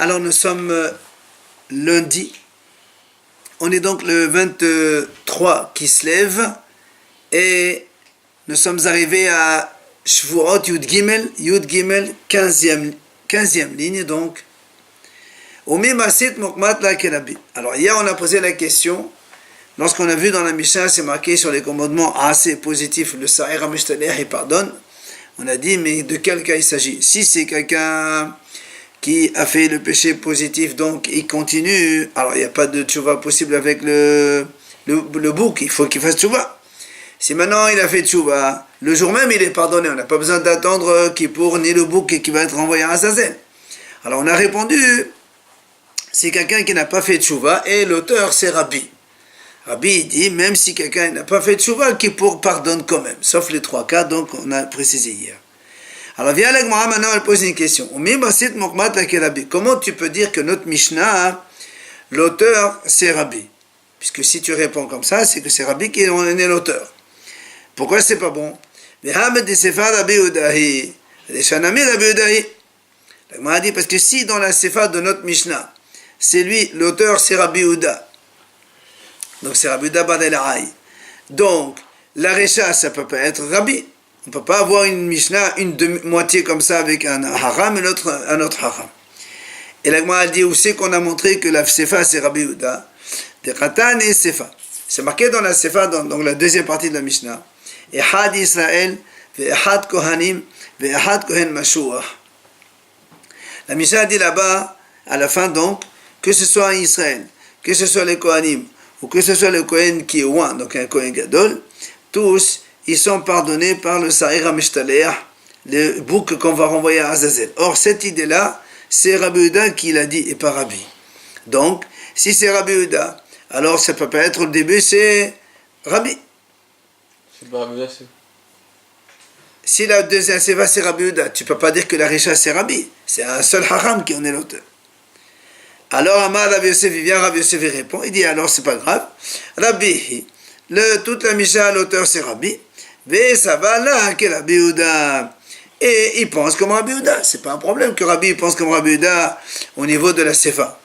Alors nous sommes lundi. On est donc le 23 qui se lève et nous sommes arrivés à Shvuot Yud Gimel, 15e ligne donc. Alors hier on a posé la question, lorsqu'on a vu dans la Mishnah, c'est marqué sur les commandements assez positifs, le Sa'ir HaMishtalech il pardonne. On a dit, mais de quel cas il s'agit? Si c'est quelqu'un qui a fait le péché positif, donc il continue, alors il n'y a pas de tchouva possible avec le bouc, il faut qu'il fasse tchouva. Si maintenant il a fait tchouva, le jour même il est pardonné, on n'a pas besoin d'attendre Kippour ni le bouc qui va être renvoyé à Azazel. Alors on a répondu, c'est quelqu'un qui n'a pas fait tchouva et l'auteur c'est Rabbi. Rabbi dit, même si quelqu'un n'a pas fait tchouva, Kippour pardonne quand même, sauf les 3 cas, donc on a précisé hier. Alors viens la Gemara maintenant, elle pose une question. Comment tu peux dire que notre Mishnah, l'auteur, c'est Rabbi? Puisque si tu réponds comme ça, c'est que c'est Rabbi qui est l'auteur. Pourquoi c'est pas bon? La Gemara dit, parce que si dans la Sefa de notre Mishnah, c'est lui, l'auteur, c'est Rabbi Uda. Donc c'est Rabbi Uda Bar El-Haï. Donc, la Recha, ça peut pas être Rabbi. On ne peut pas avoir une Mishnah, une moitié comme ça avec un haram et l'autre un autre haram. Et la Gemara dit, où c'est qu'on a montré que la Sefa c'est Rabbi Uda, de Khatan et Sefa. C'est marqué dans la Sefa, dans la deuxième partie de la Mishnah. Ehad Israël, Ehad Kohanim, Ehad Kohen Mashuach. La Mishnah dit là-bas, à la fin donc, que ce soit en Israël, que ce soit les Kohanim, ou que ce soit le Kohen qui est loin, donc un Kohen Gadol, tous, ils sont pardonnés par le Sa'ir HaMishtalech, le bouc qu'on va renvoyer à Azazel. Or, cette idée-là, c'est Rabbi Uda qui l'a dit et pas Rabbi. Donc, si c'est Rabbi Uda, alors ça peut pas être le début, c'est Rabbi. C'est pas Rabbi Uda, c'est... Si la deuxième Seva c'est Rabbi Uda, tu peux pas dire que la Recha c'est Rabbi. C'est un seul haram qui en est l'auteur. Alors, Amar Rabbi Yosef, il vient, Rabbi Yosef répond, il dit alors c'est pas grave. Rabbi, toute la Mishnah, l'auteur c'est Rabbi. Et ça va là que Rabbi Uda, et il pense comme Rabbi Uda. C'est pas un problème que Rabbi pense comme Rabbi Uda au niveau de la Sefa.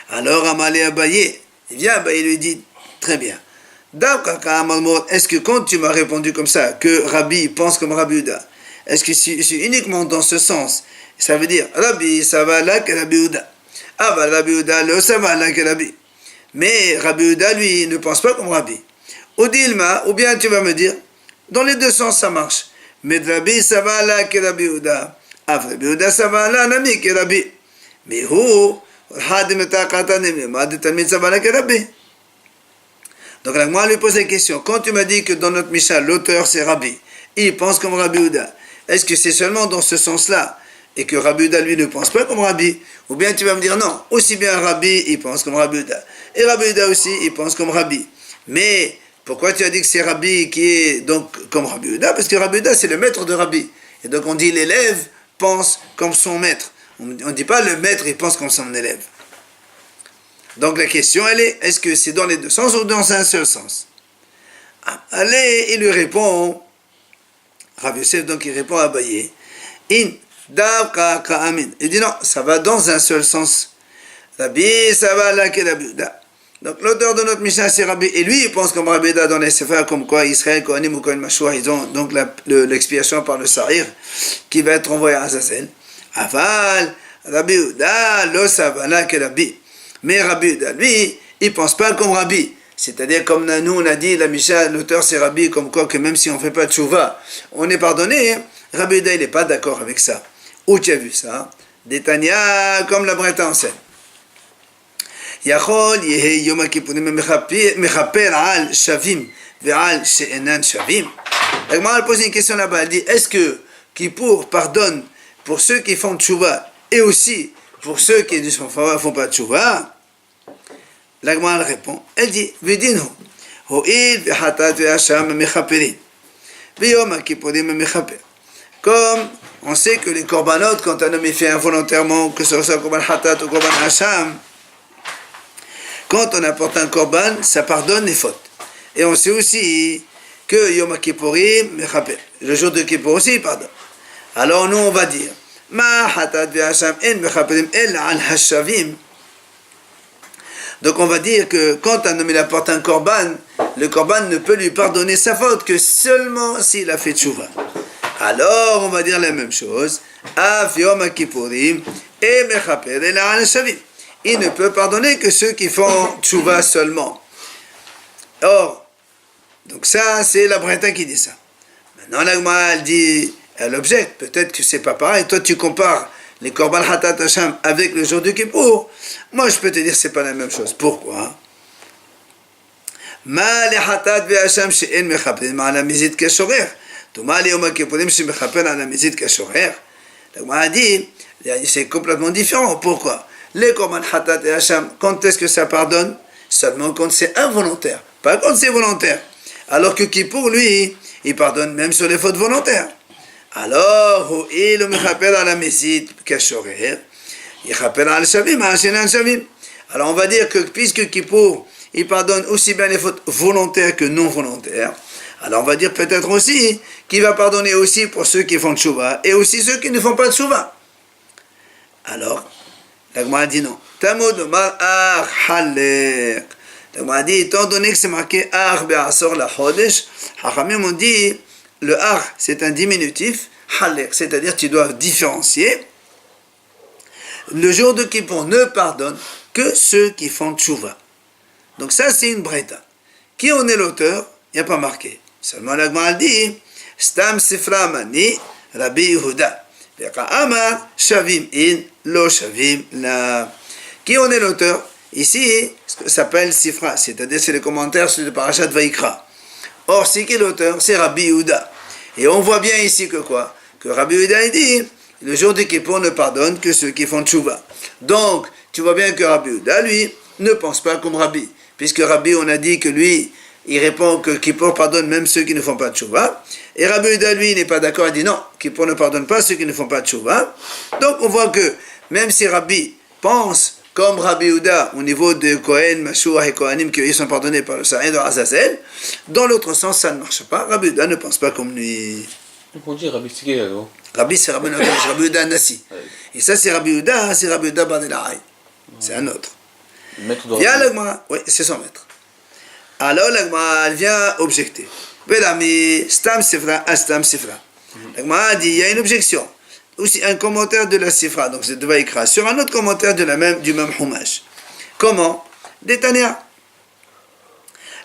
Alors Amalé Abaye, il vient, Abaye lui dit très bien. Est-ce que quand tu m'as répondu comme ça, que Rabbi pense comme Rabbi Uda, est-ce que c'est uniquement dans ce sens? Ça veut dire Rabbi ça va là que Rabbi Uda. Ah bah Rabbi Uda, le ça va là que Rabbi. Mais Rabbi Uda lui ne pense pas comme Rabbi. Ou Dilma, ou bien tu vas me dire, dans les deux sens ça marche. Mais Rabbi ça va là que Rabbi Uda. Ah, Rabbi Uda ça va là, nami que Rabbi. Mais où donc là, moi, je lui pose la question. Quand tu m'as dit que dans notre Mishnah, l'auteur c'est Rabbi, il pense comme Rabbi Uda, est-ce que c'est seulement dans ce sens-là et que Rabbi Uda lui ne pense pas comme Rabbi? Ou bien tu vas me dire non, aussi bien Rabbi, il pense comme Rabbi Uda. Et Rabbi Uda aussi, il pense comme Rabbi. Mais pourquoi tu as dit que c'est Rabbi qui est donc comme Rabbi Uda? Parce que Rabbi Uda c'est le maître de Rabbi. Et donc on dit l'élève pense comme son maître. On ne dit pas le maître il pense comme son élève. Donc la question elle est, est-ce que c'est dans les deux sens ou dans un seul sens? Allez, il lui répond, Rabbi Yosef donc il répond à Abaye, il dit non, ça va dans un seul sens. Rabbi, ça va là que Rabbi Uda. Donc l'auteur de notre Mishnah c'est Rabbi, et lui il pense comme Rabbi Uda dans les Sefer, comme quoi Israël, Kohanim ou Kohen Mashuach, ils ont donc l'expiation par le Sa'ir qui va être envoyé à Azazel. Aval, Rabbi Uda, lo ça va là que Rabbi. Mais Rabbi Uda, lui, il pense pas comme Rabbi. C'est-à-dire comme nous on a dit, la Mishnah, l'auteur c'est Rabbi, comme quoi que même si on ne fait pas de tchouva, on est pardonné. Rabbi Uda il n'est pas d'accord avec ça. Où tu as vu ça? Détania, comme la Breta enseigne. Yachol yehe yom hakippurim mechaper al shavim ve'al she'enan shavim. La Gemara pose une question là-bas, elle dit, est-ce que Kippour pardonne pour ceux qui font tchouva et aussi pour ceux qui ne font pas tchouva? La Gemara répond, elle dit, Vidinu, ho'il ve'hatat ve'asham mechaperin ve'yom hakippurim mechaper. Comme on sait que les korbanot, quand un homme est fait involontairement, que ce soit korban hatat ou korban hasham, quand on apporte un korban, ça pardonne les fautes. Et on sait aussi que Yom Kippourim, le jour de Kippour aussi, pardon. Alors nous on va dire, Ma hatat ve'asham en mechaperim el al hashavim. Donc on va dire que quand un homme il apporte un korban, le korban ne peut lui pardonner sa faute que seulement s'il a fait tchouva. Alors on va dire la même chose. Af yom kippurim et mechaper el al hashavim. Il ne peut pardonner que ceux qui font tchouva seulement. Or, donc ça c'est la Braïta qui dit ça. Maintenant la Gemara elle dit, elle objecte, peut-être que c'est pas pareil. Toi tu compares les korban hatat hasham avec le jour de Kippour. Moi je peux te dire c'est pas la même chose. Pourquoi? Ma le hatat ve'hasham she'en mechaperim ala mizit kashorer. Toma le yom kippurim she'mechaper ala mizit kashorer. La Gemara dit, c'est complètement différent. Pourquoi? Les korban hatat et hasham, quand est-ce que ça pardonne? Seulement quand c'est involontaire, pas quand c'est volontaire. Alors que Kippour, lui, il pardonne même sur les fautes volontaires. Alors, il mechaper ala mizit kashorer, il mechaper ala shavim, ala shavim. Alors on va dire que puisque Kippour, il pardonne aussi bien les fautes volontaires que non volontaires, alors on va dire peut-être aussi qu'il va pardonner aussi pour ceux qui font tchouva et aussi ceux qui ne font pas tchouva. Alors, la Gemara dit non. Tamud Omar Ach Halek. La Gemara dit, étant donné que c'est marqué Ach Be'asor la Chodesh, Hachamim ont dit, le Ach c'est un diminutif, Halek, c'est-à-dire tu dois différencier. Le jour de Kippour ne pardonne que ceux qui font tchouva. Donc ça c'est une Braïta. Qui en est l'auteur? Il n'y a pas marqué. Seulement la Gemara dit, Stam Sifra Mani Rabbi Yehuda. Amar Shavim in Lo Shavim la. Qui en est l'auteur? Ici, ça s'appelle Sifra, c'est-à-dire c'est les commentaires sur le parashat Vaikra. Or, c'est qui l'auteur? C'est Rabbi Yehuda. Et on voit bien ici que quoi? Que Rabbi Yehuda dit, le jour de Kippour ne pardonne que ceux qui font tchouva. Donc, tu vois bien que Rabbi Yehuda, lui, ne pense pas comme Rabbi. Puisque Rabbi, on a dit que lui, il répond que Kippour pardonne même ceux qui ne font pas de tchouva. Et Rabbi Yehuda, lui, il n'est pas d'accord, il dit non, Kippour ne pardonne pas ceux qui ne font pas de tchouva. Donc, on voit que même si Rabbi pense comme Rabbi Yehuda au niveau de Kohen, Mashoua et Kohanim qui sont pardonnés par le Sa'id de Azazel, dans l'autre sens, ça ne marche pas. Rabbi Yehuda ne pense pas comme lui. On dit Rabbi Tzigé, alors. Rabbi, c'est Rabbi Yehuda Nassi. Et ça, c'est Rabbi Yehuda, c'est Rabbi Yehuda Bardelaraï. C'est un autre. Viens la Gemara, oui, c'est son maître. Alors la Gemara, elle vient objecter. Belami, Stam Sifra, Astam Sifra. La Gemara dit, il y a une objection. Aussi un commentaire de la Sifra, donc c'est de Vaikra, sur un autre commentaire du même Humash. Comment? Détania.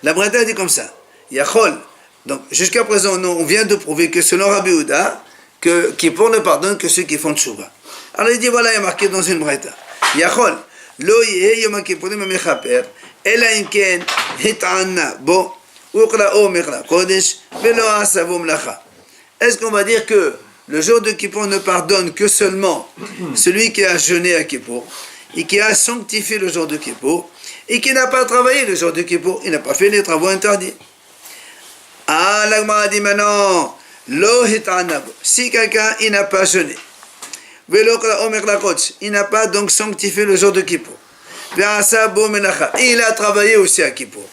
La Braïta dit comme ça. Yachol. Donc jusqu'à présent, on vient de prouver que selon Rabbi Yehuda, que Kippour ne pardonne que ceux qui font tchouva. Alors il dit, voilà, il y a marqué dans une Braïta. Yachol. Lo yeh yom kippurim mechaper, ela imken hit'anna bo, uqra'o mechla kodesh, velo asavo mlacha. Est-ce qu'on va dire que le jour de Kippour ne pardonne que seulement celui qui a jeûné à Kippour et qui a sanctifié le jour de Kippour et qui n'a pas travaillé le jour de Kippour, il n'a pas fait les travaux interdits. Ah, la Gemara dit maintenant, lo hit'anna bo, si quelqu'un il n'a pas jeûné, il n'a pas donc sanctifié le jour de Kippour. Il a travaillé aussi à Kippour.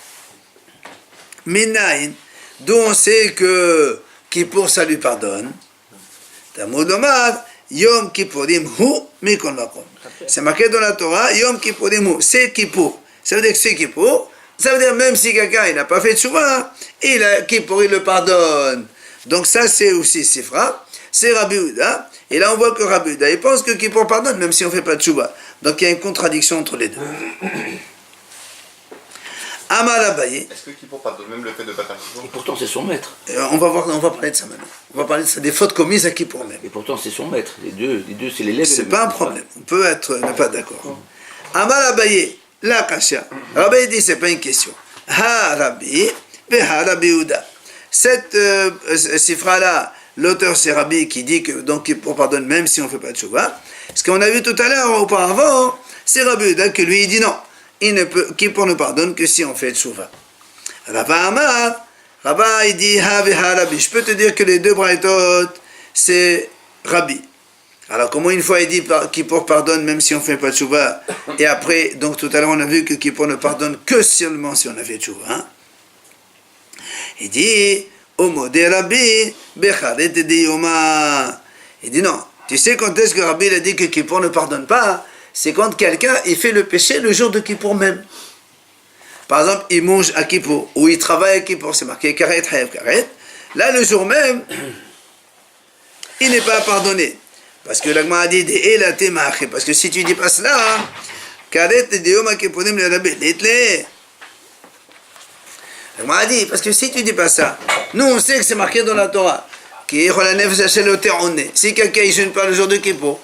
Minaïn, d'où on sait que Kippour ça lui pardonne. Tamud Omar, Yom Kippurim hu mikol makom. C'est marqué dans la Torah, Yom Kippurim hu, c'est Kippour. Ça veut dire que c'est Kippour. Ça veut dire même si quelqu'un il n'a pas fait de tchouva, Kippour il le pardonne. Donc ça c'est aussi Sifra, c'est Rabbi Yehuda. Et là, on voit que Rabbi Yehuda, il pense que Kippour pardonne, même si on ne fait pas de tchouva. Donc, il y a une contradiction entre les deux. Amar Abaye. Est-ce que Kippour pardonne même le fait de ne pas faire Kippour? Et pourtant, c'est son maître. On va parler de ça maintenant. On va parler de ça, des fautes commises à Kippour même. Et pourtant, c'est son maître. Les deux c'est l'élève. C'est pas un problème. On peut ne pas d'accord. Amar Abaye, la kasha. Rabbi dit, c'est pas une question. Ha Rabbi, ha Rabbi Yehuda. Cette cifra-là, l'auteur c'est Rabbi qui dit que donc Kippour pardonne même si on ne fait pas de tchouva. Ce qu'on a vu tout à l'heure auparavant, c'est Rabbi Yehuda que lui il dit non, Kippour ne pardonne que si on fait de tchouva. Rabba Amar, Rabba il dit ha veha Rabbi. Je peux te dire que les deux braïtot c'est Rabbi. Alors comment une fois il dit Kippour pardonne même si on ne fait pas de tchouva, et après donc tout à l'heure on a vu que Kippour ne pardonne que seulement si on a fait de tchouva. Hein? Il dit Omo de Rabbi, Becharet de Yoma. Il dit non, Tu sais quand est-ce que Rabbi a dit que Kippour ne pardonne pas? C'est quand quelqu'un il fait le péché le jour de Kippour même. Par exemple, il mange à Kippour, ou il travaille à Kippour, c'est marqué Karet, Hayev Karet. Là, le jour même, il n'est pas pardonné. Parce que l'Agma a dit parce que si tu dis pas cela, Karet de Yom Kippourim le Rabbi, l'Agma a dit, parce que si tu dis pas ça, nous on sait que c'est marqué dans la Torah. Si quelqu'un ne jeûne pas le jour de Kippour,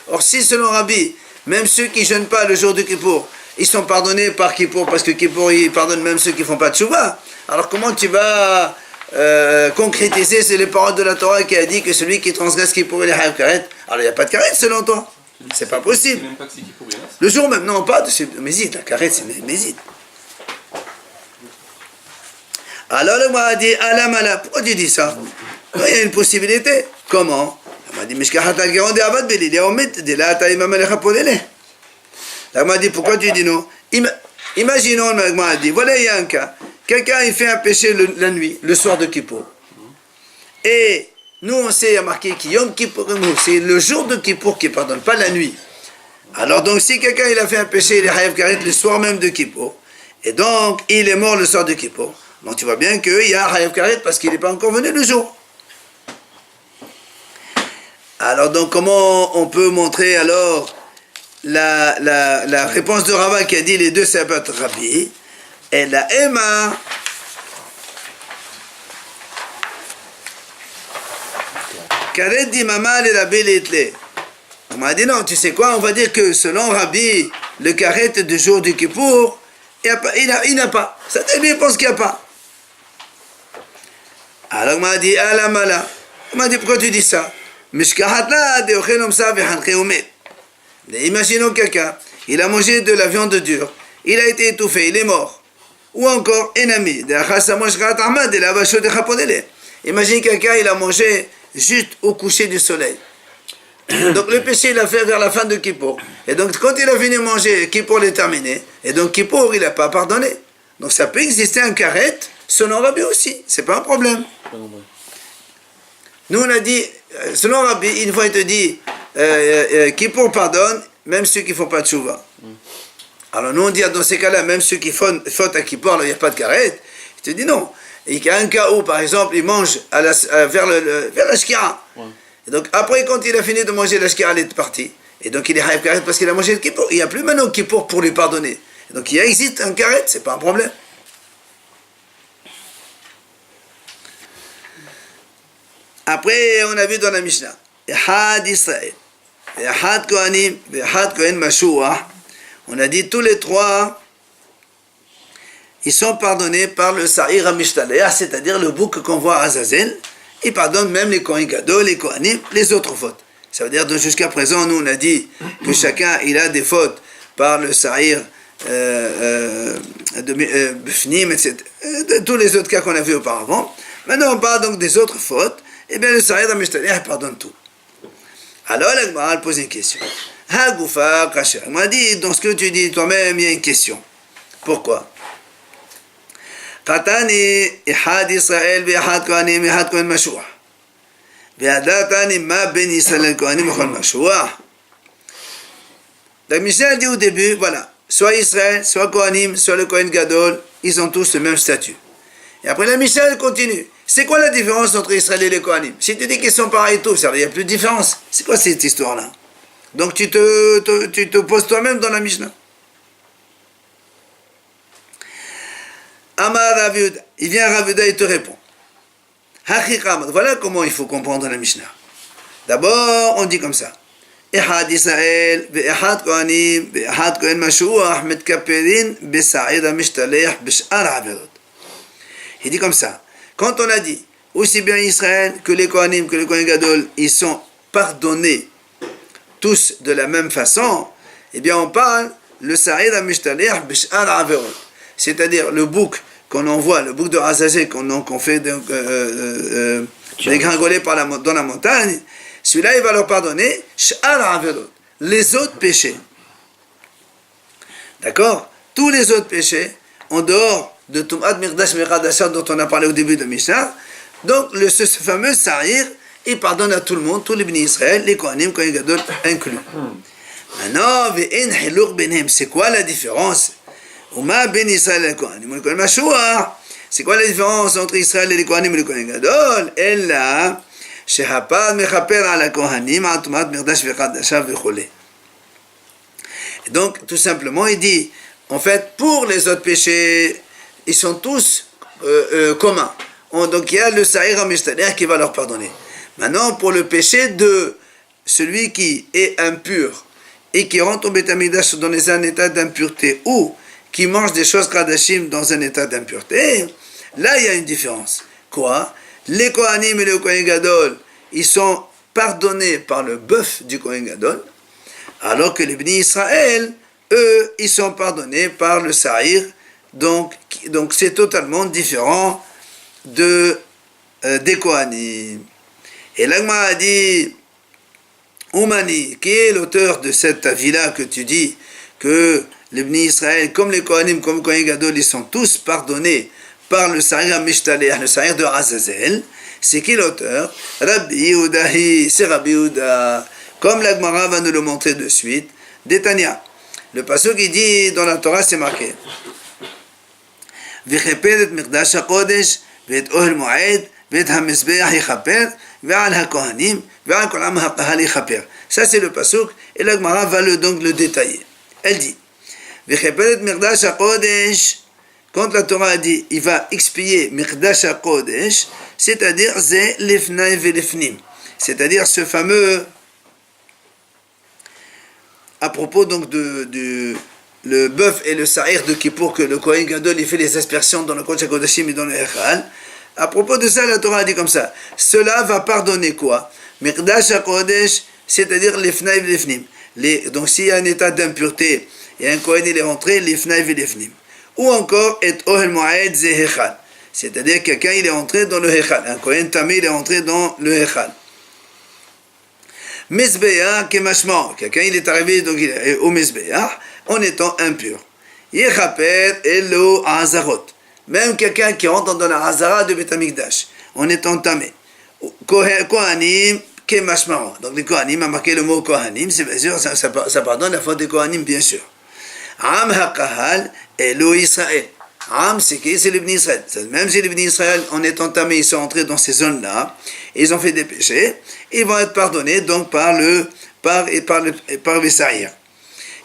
or si selon Rabbi, même ceux qui ne jeûnent pas le jour de Kippour, ils sont pardonnés par Kippour, parce que Kippour il pardonne même ceux qui ne font pas de tchouva. Alors comment tu vas concrétiser, c'est les paroles de la Torah qui a dit que celui qui transgresse Kippour il est hayav karet? Alors il n'y a pas de karet selon toi, c'est pas possible. Même pas que c'est Kippour, il y en a. Le jour même, non pas de Mézid, la karet c'est Mézid. Alors le m'a dit, Alamala, pourquoi tu dis ça? Il y a une possibilité. Comment? Il m'a dit, Mishkahat al-Garon de Abad Beli, il est omit, de la Taïma Malecha Podele. Il m'a dit, pourquoi tu dis non? Imaginons, il m'a dit, voilà, il y a un cas. Quelqu'un, il fait un péché la nuit, le soir de Kippour. Et nous, on sait, il y a marqué Yom Kippour, c'est le jour de Kippour qui ne pardonne pas la nuit. Alors, donc, si quelqu'un, il a fait un péché, il est Hayav Karet le soir même de Kippour, et donc, il est mort le soir de Kippour. Donc tu vois bien qu'il y a Hayav Karet parce qu'il n'est pas encore venu le jour. Alors donc comment on peut montrer alors la réponse de Rava qui a dit les deux sabbat Rabbi et la Emma Karet dit Mama le Rabbi l'étlé. On m'a dit non, tu sais quoi, on va dire que selon Rabbi le Karet du jour du Kippour il n'a pas. Ça lui pense qu'il n'y a pas. Alors, il m'a dit, Alamala. Il m'a dit, pourquoi tu dis ça? Imaginons quelqu'un, il a mangé de la viande dure, il a été étouffé, il est mort. Ou encore, ennemi. Imagine quelqu'un, il a mangé juste au coucher du soleil. Donc, le péché, il a fait vers la fin de Kippour. Et donc, quand il a fini de manger, Kippour est terminé. Et donc, Kippour, il n'a pas pardonné. Donc, ça peut exister un karet. Selon Rabbi aussi, c'est pas un problème. Nous on a dit, selon Rabbi, une fois il te dit, Kippour pardonne, même ceux qui ne font pas de tchouva. Alors nous on dit, dans ces cas-là, même ceux qui font faute à Kippour, il n'y a pas de karet. Il te dit non. Il y a un cas où, par exemple, il mange vers la shkira. Et donc après, quand il a fini de manger la shkira, il est parti. Et donc il est hayav karet parce qu'il a mangé le Kippour. Il n'y a plus maintenant Kippour pour lui pardonner. Et donc il existe un karet, c'est pas un problème. Après, on a vu dans la Mishnah, Ehad Israël, Ehad Kohanim, Ehad Kohen Mashuach, on a dit tous les trois, ils sont pardonnés par le Sa'ir HaMishtaleh, c'est-à-dire le bouc qu'on voit à Azazel, il pardonne même les Kohen Gadol, les Kohanim, les autres fautes. Ça veut dire que jusqu'à présent, nous on a dit que chacun il a des fautes par le Sa'ir de Befnim, etc. De tous les autres cas qu'on a vus auparavant. Maintenant on parle donc des autres fautes. Eh bien, le Sa'ir HaMishtaleh pardonne tout. Alors, la Gemara pose une question. Hagoufa Kasher. Elle m'a dit, dans ce que tu dis toi-même, il y a une question. Pourquoi? Katani, Ehad Israël, Ehad Kohanim, Ehad Kohen Mashuach. Ve'adatani ma ben Israël Kohanim, Kohen Mashuach. La Mishnah dit au début, voilà, soit Israël, soit Kohanim, soit le Kohen Gadol, ils ont tous le même statut. Et après, la Mishnah continue. C'est quoi la différence entre Israël et les Kohanim? Si tu dis qu'ils sont pareils tous, il n'y a plus de différence. C'est quoi cette histoire-là? Donc tu te poses toi-même dans la Mishnah. Amar Raviuda, il vient Raviuda et te répond. Voilà comment il faut comprendre la Mishnah. D'abord, on dit comme ça. Ehad Israël, Ehad Kohanim, Ehad Kohen Mashuach, Metkaperin, Besa'ir HaMishtaleh, Besh'ar HaAverot. Il dit comme ça. Quand on a dit, aussi bien Israël que les Kohanim, que les Kohen Gadol, ils sont pardonnés tous de la même façon, eh bien on parle le Sa'ir HaMishtaleh Besh'ar HaAverot. C'est-à-dire le bouc qu'on envoie, le bouc de Azazel qu'on fait dégringoler dans la montagne, celui-là il va leur pardonner Sh'ar HaAverot, les autres péchés. D'accord? Tous les autres péchés, en dehors de Tum'at Mirdash Meradashat dont on a parlé au début de Mishnah. Donc ce fameux Sa'ir, il pardonne à tout le monde, tous les bénis Israël, les Kohanim, Kohen Gadol inclus. Maintenant, c'est quoi la différence? C'est quoi la différence entre Israël et les Kohanim et les Kohen Gadol? Elle là, donc, tout simplement, il dit, en fait, pour les autres péchés, ils sont tous communs. Donc, il y a le Sa'ir HaMishtaleh qui va leur pardonner. Maintenant, pour le péché de celui qui est impur et qui rentre au Beth Amikdash dans un état d'impureté ou qui mange des choses Kadashim dans un état d'impureté, là, il y a une différence. Quoi? Les Kohanim et le Kohen Gadol, ils sont pardonnés par le bœuf du Kohen Gadol, alors que les bénis Israël, eux, ils sont pardonnés par le Sa'ir. Donc c'est totalement différent des Kohanim. Et l'Agma a dit, Oumani, qui est l'auteur de cette avis-là que tu dis, que les bénis Israël, comme les Kohanim, comme le Kohen Gadol, ils sont tous pardonnés par le Sa'ir HaMishtaleh, le Sa'ir de Azazel. C'est qui l'auteur? Rabbi Yehudahi, c'est Rabbi Yehuda. Comme la Gemara va nous le montrer de suite, Détania. Le passage qui dit dans la Torah, c'est marqué. V'cheped et mikdash hakodesh, v'et ohel moed, v'et hamizbeach yichaper, v'al hakohanim, v'al kol am haqahal yichaper. Ça c'est le passage, et la Gemara va donc le détailler. Elle dit, V'cheped et mikdash hakodesh, quand la Torah a dit, il va expier mikdash hakodesh, c'est-à-dire zeh lefnai ve'lefnim, c'est-à-dire ce fameux à propos donc le bœuf et le sa'ir de Kippour que le Kohen Gadol il fait les aspersions dans le Kodesh HaKodashim et dans le Echal. À propos de ça, la Torah a dit comme ça. Cela va pardonner quoi? Mikdash HaKodesh, c'est-à-dire les fnaï et les fnim. Donc s'il y a un état d'impureté et un Kohen il est rentré, les fnaï et les fnim. Ou encore, et ohel moed ze Echal. C'est-à-dire quelqu'un il est rentré dans le Echal. Un Kohen tamé il est rentré dans le Echal. Mizbeah kemashma, quelqu'un il est arrivé donc il est au Mizbeah en étant impur. Yechaper elo azarot, même quelqu'un qui rentre dans la Hazara de Beth Amikdash en étant tamé. Kohanim kemashma, donc les Kohanim a marqué le mot Kohanim, c'est bien sûr ça pardonne la faute des Kohanim bien sûr. Am hakahal elo Israël. Am, c'est qui? C'est les bénis Israël. Même si les bénis Israël, en étant tamés, ils sont entrés dans ces zones-là, ils ont fait des péchés, ils vont être pardonnés donc par les Sa'ir.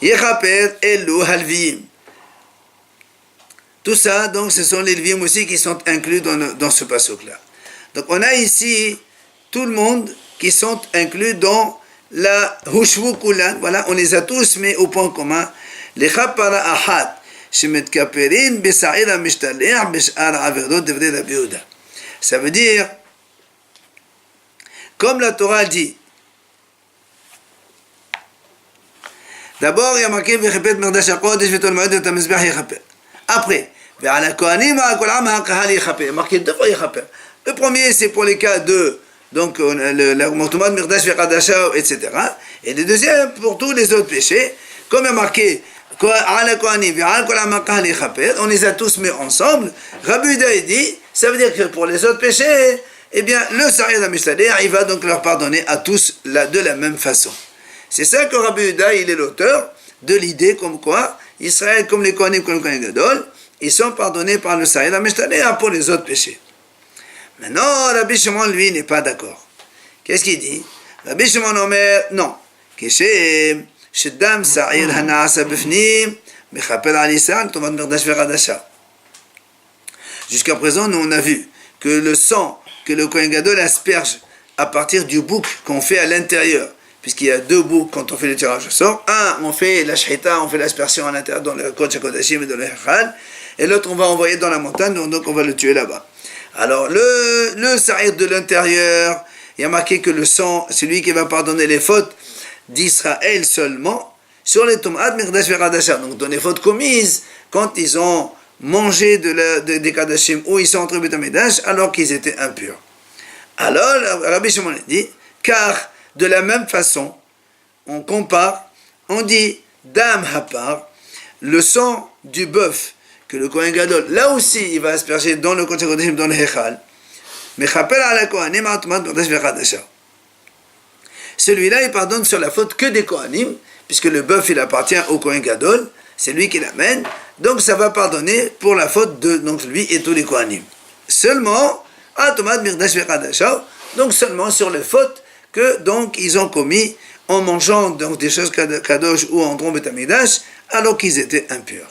Yechaper elu halvim. Tout ça, donc, ce sont les Levim aussi qui sont inclus dans ce passage-là. Donc, on a ici tout le monde qui sont inclus dans la Hushvu Kulan. Voilà, on les a tous mis au point commun. Les Chapara Ahad. Ça veut dire, comme la Torah dit, d'abord il y a marqué après, marqué deux fois le premier c'est pour les cas de donc etc. Et le deuxième pour tous les autres péchés, comme il y a marqué on les a tous mis ensemble. Rabbi Yehuda dit, ça veut dire que pour les autres péchés, eh bien, le Sa'ir HaMishtaleh, il va donc leur pardonner à tous de la même façon. C'est ça que Rabbi Yehuda, il est l'auteur de l'idée comme quoi, Israël, comme les Kohanim, comme le Kohen Gadol, ils sont pardonnés par le Sa'ir HaMishtaleh pour les autres péchés. Maintenant, Rabbi Shimon, lui, n'est pas d'accord. Qu'est-ce qu'il dit? Rabbi Shimon Omer, non. Keshem, Sheddam Sa'ir Hana'asa Bifnim, Mechaper Al-Isan, Tomat Merdash Veradasha. Jusqu'à présent, nous on a vu que le sang que le Kohen Gadol asperge à partir du bouc qu'on fait à l'intérieur, puisqu'il y a deux boucs quand on fait le tirage au sort. Un, on fait la shchita, on fait l'aspersion à l'intérieur dans le Kodesh HaKodashim et dans le Echal, et l'autre on va envoyer dans la montagne, donc on va le tuer là-bas. Alors le Sa'ir de l'intérieur, il y a marqué que le sang, c'est lui qui va pardonner les fautes d'Israël seulement, sur les Tum'at Mikdash Veradasha, donc dans les fautes commises, quand ils ont mangé des Kadashim, ou ils sont entrés au Beth Amikdash, alors qu'ils étaient impurs. Alors, Rabbi Shimon dit, car de la même façon, on compare, on dit, Dam Hapar, le sang du bœuf, que le Kohen Gadol, là aussi, il va asperger dans le Kodesh HaKodashim, dans le Hechal, Celui-là, il pardonne sur la faute que des Kohanim, puisque le bœuf, il appartient au Kohen Gadol, c'est lui qui l'amène, donc ça va pardonner pour la faute de donc lui et tous les Kohanim. Seulement, donc seulement sur les fautes que donc ils ont commis en mangeant donc des choses kadosh ou en entrant au Beth Amikdash, alors qu'ils étaient impurs.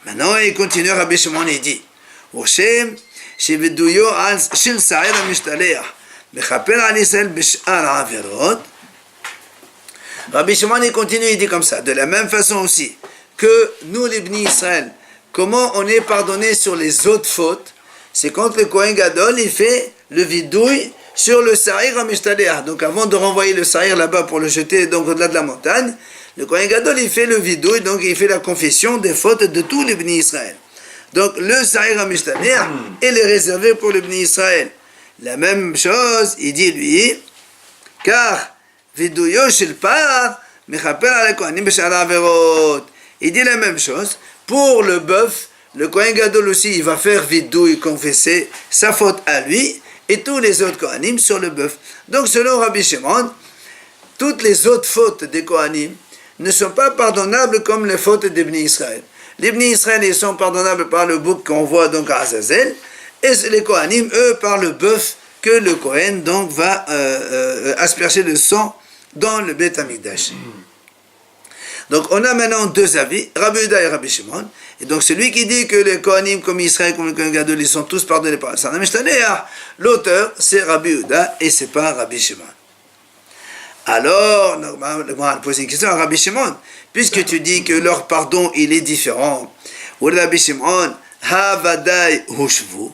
Maintenant, il continue, Rabbi Shimon, il dit, Rabbi Shimon, il continue, il dit comme ça, de la même façon aussi, que nous, les Bnei Israël, comment on est pardonné sur les autres fautes, c'est quand le Kohen Gadol, il fait le vidouille sur le Sa'ir HaMishtaleh. Donc avant de renvoyer le Sa'ir là-bas pour le jeter donc au-delà de la montagne, le Kohen Gadol, il fait le vidouille, donc il fait la confession des fautes de tous les Bnei Israël. Donc le Sa'ir HaMishtaleh, il est réservé pour les Bnei Israël. La même chose, il dit lui, car vidouyo shel par mechaper ala kohanim b'shar ha'averot. Il dit la même chose pour le bœuf. Le Kohen Gadol aussi, il va faire vidouille, confesser sa faute à lui et tous les autres Kohanim sur le bœuf. Donc selon Rabbi Shimon, toutes les autres fautes des Kohanim ne sont pas pardonnables comme les fautes des Bnei Israël. Les Bnei Israël, ils sont pardonnables par le bouc qu'on voit donc à Azazel, et les Kohanim, eux, par le bœuf que le Kohen donc va asperger le sang dans le Beth Amikdash. Donc on a maintenant deux avis, Rabbi Yehuda et Rabbi Shimon. Et donc celui qui dit que les Kohanim comme Israël, comme le Kohen Gadol, ils sont tous pardonnés par le Sa'ir HaMishtaleh, l'auteur c'est Rabbi Yehuda et c'est pas Rabbi Shimon. Alors, on va poser une question à Rabbi Shimon, puisque tu dis que leur pardon il est différent. Ou Rabbi Shimon, Havadai Hushvu.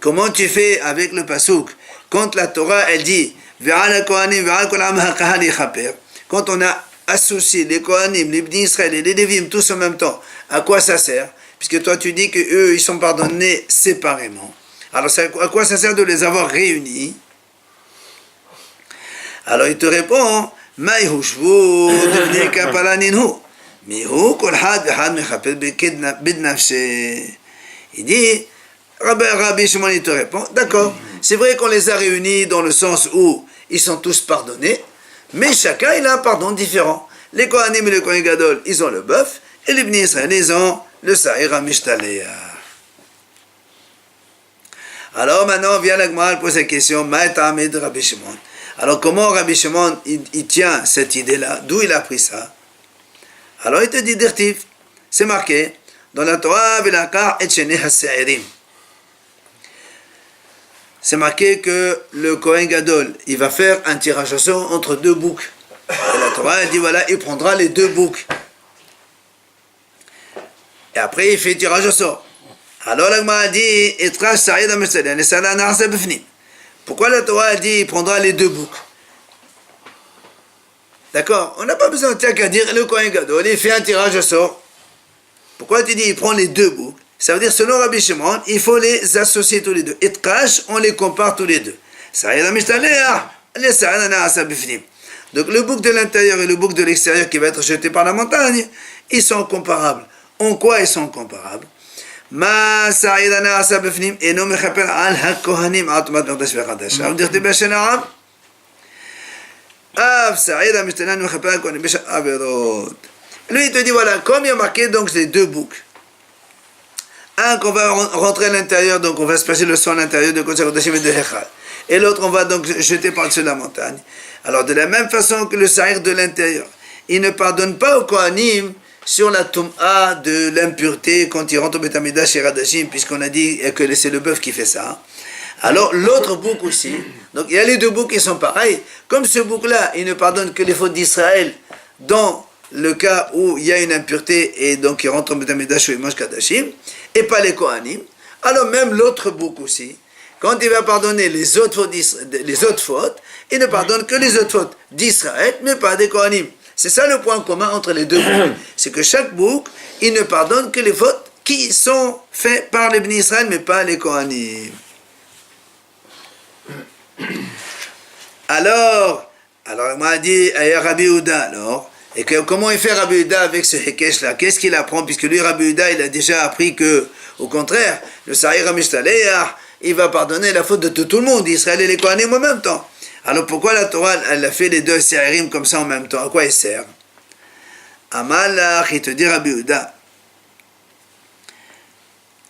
Comment tu fais avec le pasuk quand la Torah elle dit Ve'al Kohanim ve'al kol am ha'kahal yichaper, quand on a associé les Kohanim, les Bnei Israël et les Lévim tous en même temps, à quoi ça sert? Puisque toi tu dis que eux ils sont pardonnés séparément. Alors à quoi ça sert de les avoir réunis? Alors il te répond Mai hushvu devnei kapala ninhu mihu kol had v'had mechaper bid nafshe. Il dit Rabbi Shimon il te répond d'accord, c'est vrai qu'on les a réunis dans le sens où ils sont tous pardonnés, mais chacun il a un pardon différent. Les Kohanim et le Kohen Gadol, ils ont le bœuf, et les Bnei Israël, ils ont le Sa'ir HaMishtaleh. Alors maintenant, vient la Gemara poser la question, Ma'etamid de Rabbi Shimon. Alors comment Rabbi Shimon, il tient cette idée-là? D'où il a pris ça? Alors il te dit d'Irtif, c'est marqué, dans la Torah, V'lakar et Shenei HaSe'irim. C'est marqué que le Kohen Gadol, il va faire un tirage au sort entre deux boucs. Et la Torah, elle dit, voilà, il prendra les deux boucs. Et après, il fait tirage au sort. Alors, la Gemara dit, pourquoi la Torah, elle dit, il prendra les deux boucs? D'accord? On n'a pas besoin de qu'à dire, le Kohen Gadol, il fait un tirage au sort. Pourquoi tu dis, il prend les deux boucs? Ça veut dire, selon Rabbi Shimon, il faut les associer tous les deux. Et Tkash, on les compare tous les deux. Donc le bouc de l'intérieur et le bouc de l'extérieur qui va être jeté par la montagne, ils sont comparables. En quoi ils sont comparables? Lui il te dit voilà, comme il y a marqué donc les deux boucs. Un qu'on va rentrer à l'intérieur, donc on va se passer le sang à l'intérieur de Kodesh HaKodashim et de Hechal. Et l'autre on va donc jeter par-dessus la montagne. Alors de la même façon que le Sa'ir de l'intérieur, il ne pardonne pas au Kohanim sur la Tum'a de l'impureté quand il rentre au Beth Amikdash chez Radashim, puisqu'on a dit que c'est le bœuf qui fait ça. Alors l'autre bouc aussi, donc il y a les deux boucs qui sont pareils. Comme ce bouc-là, il ne pardonne que les fautes d'Israël dans le cas où il y a une impureté et donc il rentre au Beth Amikdash où il mange Kadashim, et pas les Kohanim. Alors même l'autre bouc aussi, quand il va pardonner les autres fautes, il ne pardonne que les autres fautes d'Israël, mais pas des Kohanim. C'est ça le point commun entre les deux boucs. C'est que chaque bouc, il ne pardonne que les fautes qui sont faites par les Bnei Israël, mais pas les Kohanim. Alors on m'a dit, Rabbi Yehuda, alors, et comment il fait Rabbi Yehuda avec ce Hekesh là? Qu'est-ce qu'il apprend? Puisque lui, Rabbi Yehuda, il a déjà appris que, au contraire, le Sa'ir HaMishtaleh, il va pardonner la faute de tout le monde, Israël et les Kohanim en même temps. Alors pourquoi la Torah, elle a fait les deux Se'irim comme ça en même temps? À quoi elle sert? Amalach, il te dit Rabbi Yehuda,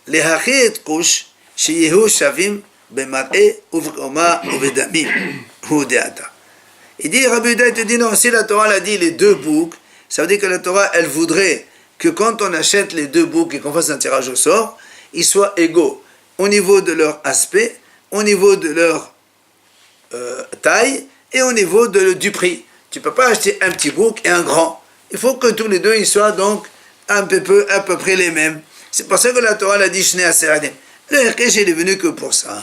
les hachit kush, sheyehu shavim, bemar'e, uvroma, uvedamim, udeata. Il dit, Rabbi Yehuda, il te dit non, si la Torah l'a dit les deux boucs, ça veut dire que la Torah, elle voudrait que quand on achète les deux boucs et qu'on fasse un tirage au sort, ils soient égaux au niveau de leur aspect, au niveau de leur taille et au niveau du prix. Tu ne peux pas acheter un petit bouc et un grand. Il faut que tous les deux ils soient donc à peu près les mêmes. C'est pour ça que la Torah l'a dit Shnei Aseradim. Le Hirkesh il est venu que pour ça.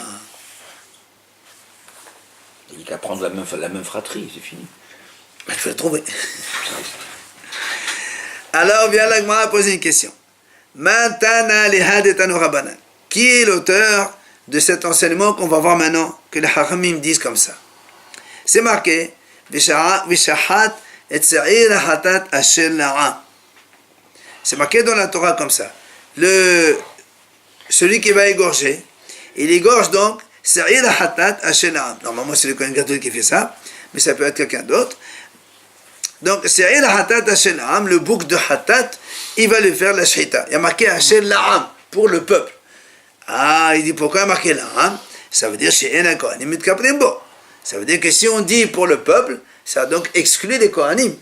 Il n'y a qu'à prendre la même fratrie, c'est fini. Il faut le trouver. Alors vient la Gemara poser une question. Mantana lehad etanu rabanan. Qui est l'auteur de cet enseignement qu'on va voir maintenant, que les Hachamim disent comme ça? C'est marqué Vishahat et Se'ir hatat asher la'am. C'est marqué dans la Torah comme ça. Celui qui va égorger, il égorge donc Se'ir hatat asher la'am. Normalement c'est le Kohen Gadol qui fait ça, mais ça peut être quelqu'un d'autre. Donc Se'ir hatat asher la'am, le bouc de hatat, il va lui faire la shhita. Il y a marqué asher la'am pour le peuple. Ah, il dit pourquoi il y a marqué la'am? Ça veut dire she'en ha-kohanim mitkaprim bo. Ça veut dire que si on dit pour le peuple, ça donc exclut les Kohanim.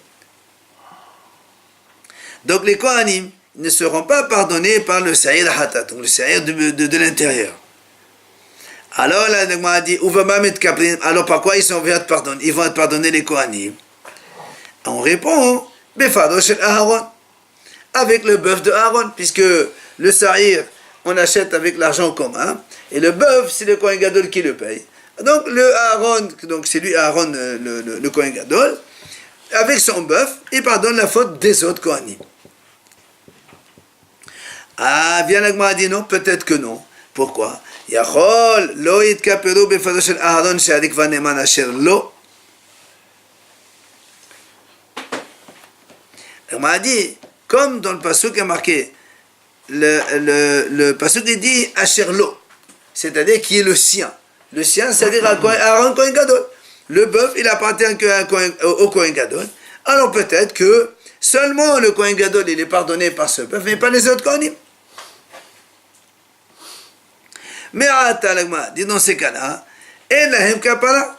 Donc les Kohanim ne seront pas pardonnés par le Se'ir hatat, donc le Se'ir de l'intérieur. Alors la Gemara dit, alors par quoi ils vont être pardonnés? Ils vont être pardonnés les Kohanim. On répond, Befado shel Aharon, avec le bœuf de Aaron, puisque le Se'ir, on achète avec l'argent commun, et le bœuf, c'est le Kohen Gadol qui le paye. Donc le Aaron, donc c'est lui Aaron, le Kohen Gadol, avec son bœuf, il pardonne la faute des autres Kohanim. Ah, bien la Gemara dit non, peut-être que non. Pourquoi? Yachol lo yitkaperu befado shel Aaron she'adik vaneman asher lo. La Gemara dit, comme dans le pasuk est marqué, le pasuk est dit asher lo, c'est-à-dire qui est le sien. Le sien, c'est-à-dire Aaron Kohen Gadol. Le bœuf, il appartient au Kohen Gadol. Alors peut-être que seulement le Kohen Gadol, il est pardonné par ce bœuf, mais pas les autres Kohanim. Mais dit dans ces cas-là, et lahem kapara.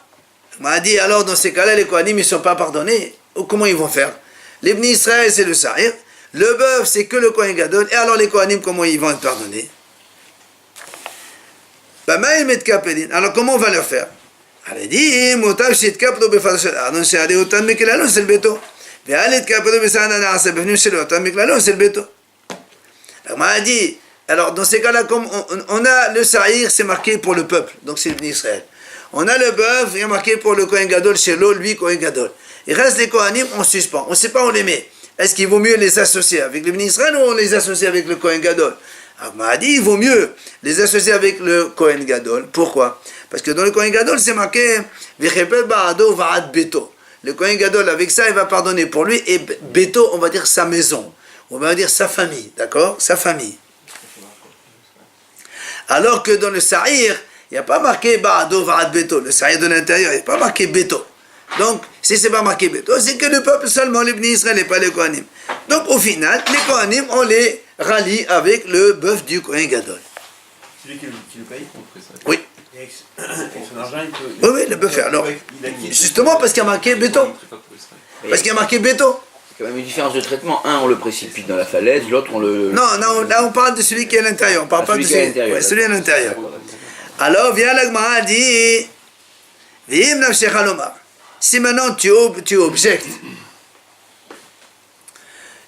M'a dit alors dans ces cas-là, les Kohanim, ils ne sont pas pardonnés. Comment ils vont faire? Les Bnei Israël, c'est le Se'ir. Le bœuf, c'est que le Kohen Gadol. Et alors les Kohanim, comment ils vont être pardonnés? Alors comment on va leur faire? Elle dit, alors dans ces cas-là, comme on a le Se'ir, c'est marqué pour le peuple, donc c'est l'Israël. On a le bœuf, il est marqué pour le Kohen Gadol, chez l'eau, lui, Kohen Gadol. Il reste les Kohanim, on suspend. On ne sait pas où on les met. Est-ce qu'il vaut mieux les associer avec le Israël ou on les associe avec le Kohen Gadol? Alors, m'a dit, il vaut mieux les associer avec le Kohen Gadol. Pourquoi? Parce que dans le Kohen Gadol, c'est marqué le Kohen Gadol, avec ça, il va pardonner pour lui. Et Beto, on va dire sa maison. On va dire sa famille. D'accord? Sa famille. Alors que dans le Se'ir, il n'y a pas marqué Ba'ado Va'ad Beto. Le Se'ir de l'intérieur, il n'y a pas marqué Beto. Donc, si ce n'est pas marqué Beto, c'est que le peuple seulement, les Bnei Israël et pas les Kohanim. Donc, au final, les Kohanim, on les rallie avec le bœuf du Kohen Gadol. Celui qui le paye, on fait ça. Oui. Et avec son argent, il peut. Oui, le bœuf. Alors, justement parce qu'il y a marqué Beto. Parce qu'il y a marqué Beto. Il y a quand même une différence de traitement. Un, on le précipite dans la falaise, l'autre, on le... Non, là, on parle de celui qui est à l'intérieur. On parle pas de celui qui est à l'intérieur. Ouais, celui à l'intérieur. Alors, vient la Gemara, dit V'im nafshecha lomar. Si maintenant tu objectes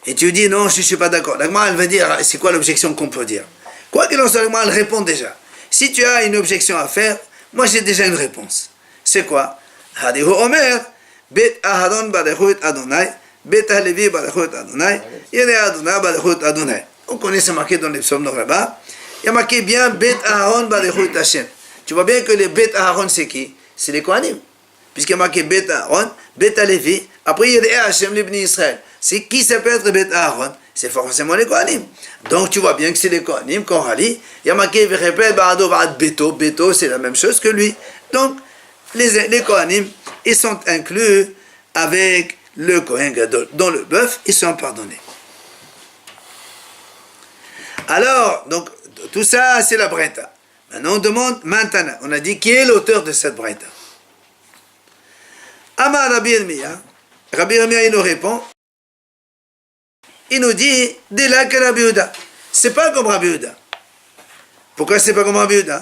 et tu dis non, je ne suis pas d'accord, la Gemara, elle va dire c'est quoi l'objection qu'on peut dire. Quoi qu'il en soit, la Gemara, elle répond déjà. Si tu as une objection à faire, moi j'ai déjà une réponse. C'est quoi? Hadihu Omer, Bet Aharon Badechut Adonai, Bet Halevi Badechut Adonai, Yene Adonai Badechut Adonai. On connaît, c'est marqué dans les psaumes de là-bas. Il y a marqué bien Bet Aharon Badechut Hashem. Tu vois bien que les Bet Aharon, c'est qui? C'est les Kohanim. Puisqu'il y a marqué Bet Aharon, Bet Halevi, après il y a des Hashem, les Bnei Israël. C'est qui ça peut être Bet Aharon? c'est forcément les Kohanim. Donc tu vois bien que c'est les Kohanim qu'on rallie. Il y a marqué Vechepel Ba'ado Va'ad Beto. Beto, c'est la même chose que lui. Donc les Kohanim, ils sont inclus avec le Kohen Gadol. Dans le bœuf, ils sont pardonnés. Alors, donc, tout ça, c'est la Breta. Maintenant, on demande maintenant. On a dit qui est l'auteur de cette Breta. Amar Rabbi Yirmiyah. Rabbi Yirmiyah, il nous répond. Il nous dit, dès là que Rabbi Yehuda. C'est pas comme Rabbi Yehuda. Pourquoi c'est pas comme Rabbi Yehuda?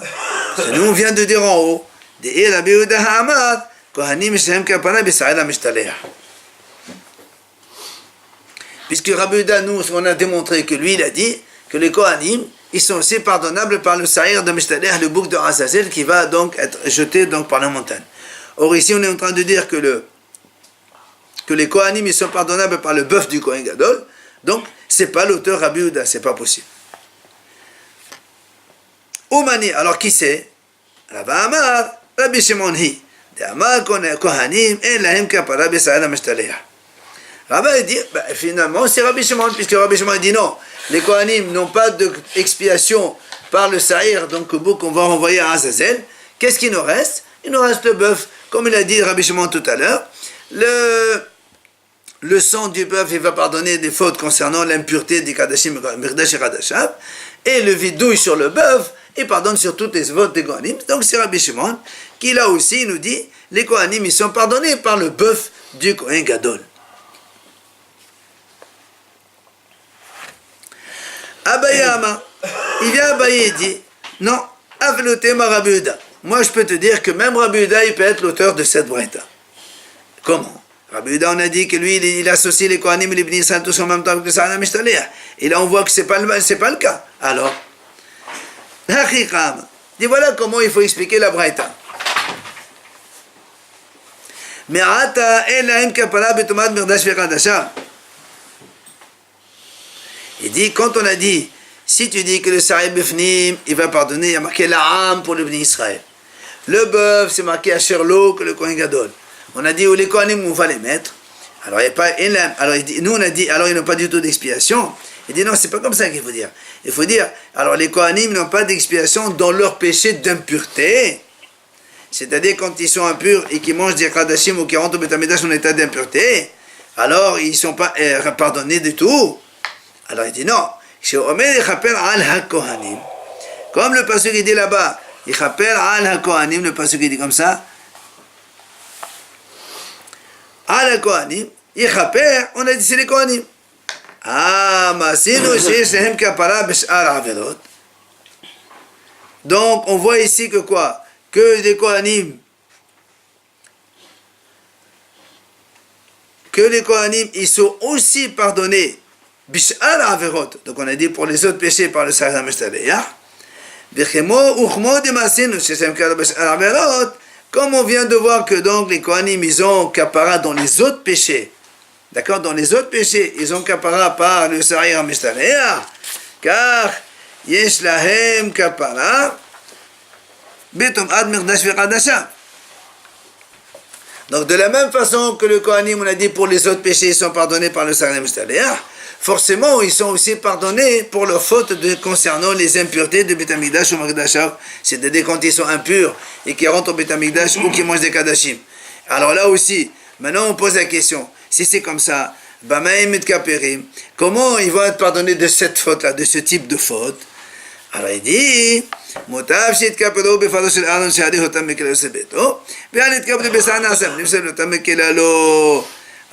Parce que nous, on vient de dire en haut. Dès Rabbi Yehuda ha'amar, kohanim shem kapara b'sa'ed ha'mishtaleh. Puisque Rabbi Yehuda, nous, on a démontré que lui, il a dit que les Kohanim, ils sont aussi pardonnables par le Sa'ir de Mishtaleh, le bouc de Azazel, qui va donc être jeté donc par la montagne. Or ici, on est en train de dire que les Kohanim, ils sont pardonnables par le bœuf du Kohen Gadol. Donc, c'est pas l'auteur Rabbi Yehuda, c'est pas possible. Oumani, alors qui c'est? Rabbi Amar, Rabbi Shimon Hi. De Amar Kohanim, en lahem kapara b'sa'ed ha'mishtaleh. Rabbi dit, finalement, c'est Rabbi Shimon, puisque Rabbi Shimon dit non. Les Kohanim n'ont pas d'expiation par le Sa'ir, donc au bout qu'on va renvoyer à Azazel. Qu'est-ce qu'il nous reste? Il nous reste le bœuf. Comme il a dit Rabbi Shimon tout à l'heure, le sang du bœuf, il va pardonner des fautes concernant l'impureté des Kadashim, Mirdash et Radasham, et le vidouille sur le bœuf, il pardonne sur toutes les fautes des Kohanim. Donc c'est Rabbi Shimon qui là aussi nous dit, les Kohanim, ils sont pardonnés par le bœuf du Kohen Gadol. Abayama, il vient Abaye et dit, non, Avlotema Rabbi Yehuda. Moi je peux te dire que même Rabbi Yehuda, il peut être l'auteur de cette Breta. Comment? Rabbi Yehuda, on a dit que lui, il associe les Kohanim et les Bnei Israël tous en même temps avec le Sa'ir ha'mishtaleh. Et là on voit que c'est pas le cas. Alors, Hachikam, dit voilà comment il faut expliquer la Breta. Me'ata elaim kapara b'tomat mirdash ve'radasham. Il dit, quand on a dit, si tu dis que le Sa'ir Bifnim, il va pardonner, il y a marqué l'A'am pour le Bnei Israël. Le bœuf, c'est marqué à Sherlo que le Kohen Gadol. On a dit où les Kohanim, on va les mettre. Alors, il n'y a pas Elam. Alors, il dit, nous, on a dit, alors, ils n'ont pas du tout d'expiation. Il dit, non, c'est pas comme ça qu'il faut dire. Il faut dire, alors, les Kohanim n'ont pas d'expiation dans leur péché d'impureté. C'est-à-dire, quand ils sont impurs et qu'ils mangent des Kadashim ou qui rentrent au Beth Amikdash en état d'impureté, alors, ils ne sont pas pardonnés du tout. Alors il dit non, comme le pasuk il dit là-bas, il rappelle al ha-kohanim, le pasuk il dit comme ça, al ha-kohanim, il rappelle, on a dit c'est les kohanim. Ah, masinu sheyesh lehem kapara b'sh'ar averot. Donc on voit ici que quoi? Que les kohanim, ils sont aussi pardonnés Bish'ar Averot, donc on a dit pour les autres péchés par le Sa'ir ha'mishtaleh. Comme on vient de voir que donc les Kohanim ils ont kapara dans les autres péchés, d'accord, dans les autres péchés ils ont kapara par le Sa'ir ha'mishtaleh, car yesh lahem kapara betom ad mirdash ve'radasham. Donc de la même façon que le Kohanim on a dit pour les autres péchés ils sont pardonnés par le Sa'ir ha'mishtaleh, forcément, ils sont aussi pardonnés pour leurs fautes concernant les impuretés de Beth Amikdash ou Magdashav. C'est-à-dire quand ils sont impurs et qu'ils rentrent au Beth Amikdash ou qu'ils mangent des Kadashim. Alors là aussi, maintenant on pose la question, si c'est comme ça, comment ils vont être pardonnés de cette faute-là, de ce type de faute? Alors il dit,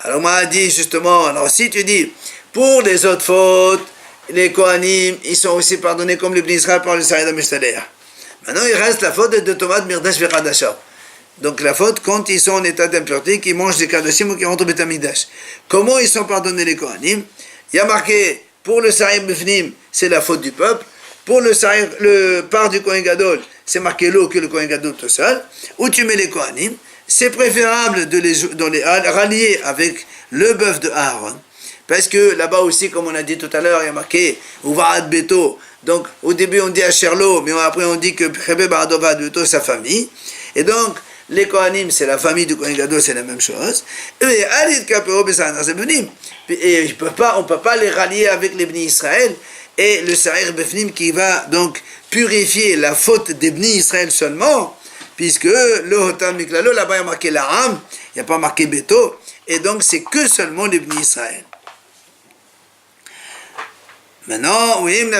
alors on m'a dit justement, alors si tu dis, pour les autres fautes, les Kohanim, ils sont aussi pardonnés comme les Bnei Israël par le Sa'ir ha'mishtaleh. Maintenant, il reste la faute de Tomat Mirdash ve'Radasham. Donc la faute quand ils sont en état d'impureté, qu'ils mangent des Kadashim ou qu'ils rentrent au Beth Amikdash. Comment ils sont pardonnés les Kohanim? Il y a marqué, pour le Sa'ir Bifnim, c'est la faute du peuple. Pour le part du Kohen Gadol, c'est marqué l'eau que le Kohen Gadol tout seul. Où tu mets les Kohanim, c'est préférable de les rallier avec le bœuf de Aaron. Parce que là-bas aussi, comme on a dit tout à l'heure, il y a marqué Uvaad Beto. Donc au début on dit à Sherlo, mais après on dit que Chebe Ba'ado Vaad Beto, sa famille. Et donc les Kohanim, c'est la famille du Kohen Gadol, c'est la même chose. Et on peut pas les rallier avec les Bni Israël. Et le Sa'ir Befnim qui va donc purifier la faute des Bni Israël seulement, puisque le Hotam Miklalo, là-bas il y a marqué l'Aram, il n'y a pas marqué Beto, et donc c'est que seulement les Bni Israël. Maintenant, oui,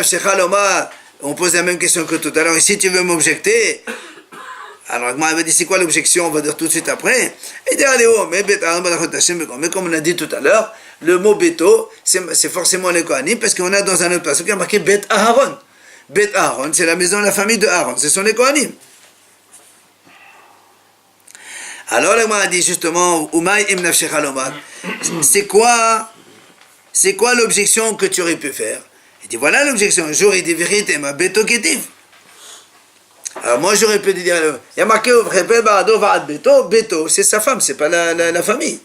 on pose la même question que tout à l'heure, et si tu veux m'objecter, alors Agma avait dit c'est quoi l'objection, on va dire tout de suite après. Il dit allez oh, mais comme on a dit tout à l'heure, le mot Beto, c'est forcément les Kohanim, parce qu'on a dans un autre passage qui a marqué Bet Aharon. Bet Aharon, c'est la maison, la famille de Aaron, ce sont les Kohanim. Alors l'Agma a dit justement, Umay im nafshecha lomar, c'est quoi l'objection que tu aurais pu faire? Il dit voilà l'objection, j'aurais dit vérité, ma Beto Ketiv. Alors moi j'aurais pu dire, il y a marqué Beto, c'est sa femme, c'est pas la famille.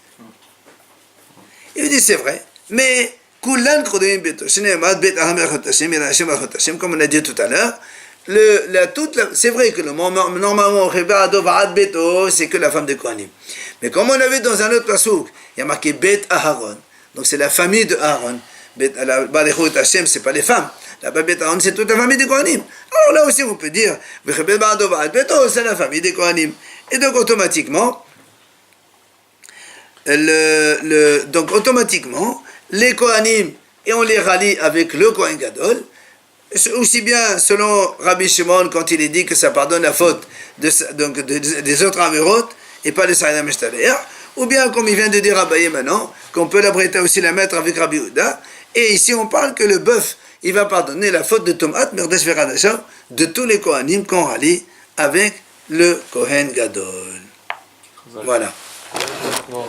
Il dit c'est vrai, mais comme on a dit tout à l'heure, c'est vrai que normalement Beto, c'est que la femme de Kohanim. Mais comme on avait dans un autre passouk, il y a marqué Bet Aharon, donc c'est la famille de Aaron. C'est pas les femmes. La Bet Aaron, c'est toute la famille des Kohanim. Alors là aussi, on peut dire, c'est la famille des Kohanim. Et donc, automatiquement, les Kohanim, et on les rallie avec le Kohen Gadol, aussi bien selon Rabbi Shimon, quand il est dit que ça pardonne la faute des autres Averot, et pas les Saïda Meshtaler, ou bien, comme il vient de dire Abaye maintenant, qu'on peut la aussi la mettre avec Rabbi Yehuda. Et ici, on parle que le bœuf, il va pardonner la faute de Tomat, Merdesh Veradasha, de tous les Kohanim qu'on rallie avec le Kohen Gadol. Voilà. Non.